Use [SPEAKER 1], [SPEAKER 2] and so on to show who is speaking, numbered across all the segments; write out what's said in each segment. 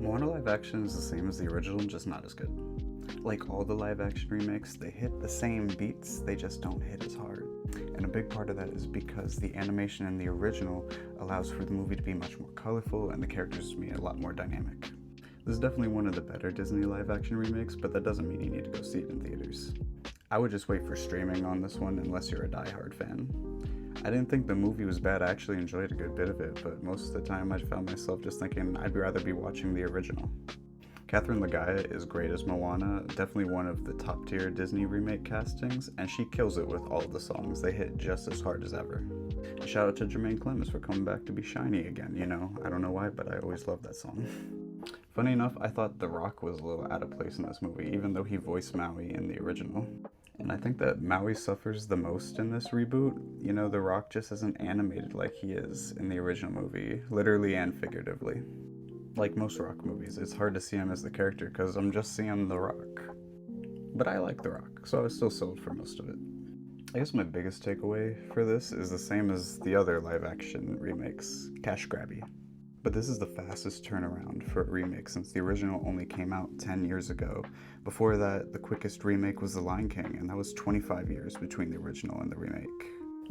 [SPEAKER 1] Moana live action is the same as the original, just not as good. Like all the live action remakes, they hit the same beats, they just don't hit as hard. And a big part of that is because the animation in the original allows for the movie to be much more colorful and the characters to be a lot more dynamic. This is definitely one of the better Disney live action remakes, but that doesn't mean you need to go see it in theaters. I would just wait for streaming on this one unless you're a die-hard fan. I didn't think the movie was bad. I actually enjoyed a good bit of it, but most of the time I found myself just thinking I'd rather be watching the original. Catherine Legaya is great as Moana, definitely one of the top tier Disney remake castings, and she kills it with all of the songs. They hit just as hard as ever. Shout out to Jermaine Clemens for coming back to be shiny again, I don't know why, but I always love that song. Funny enough, I thought The Rock was a little out of place in this movie, even though he voiced Maui in the original. And I think that Maui suffers the most in this reboot. The Rock just isn't animated like he is in the original movie, literally and figuratively. Like most Rock movies, it's hard to see him as the character because I'm just seeing The Rock. But I like The Rock, so I was still sold for most of it. I guess my biggest takeaway for this is the same as the other live action remakes, cash grabby. But this is the fastest turnaround for a remake since the original only came out 10 years ago. Before that, the quickest remake was The Lion King, and that was 25 years between the original and the remake.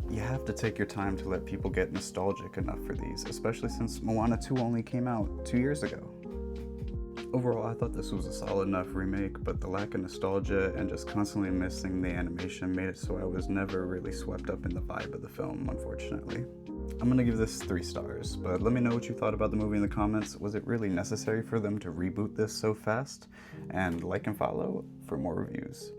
[SPEAKER 1] You have to take your time to let people get nostalgic enough for these, especially since Moana 2 only came out 2 years ago. Overall, I thought this was a solid enough remake, but the lack of nostalgia and just constantly missing the animation made it so I was never really swept up in the vibe of the film, unfortunately. I'm gonna give this 3 stars, but let me know what you thought about the movie in the comments. Was it really necessary for them to reboot this so fast? And like and follow for more reviews.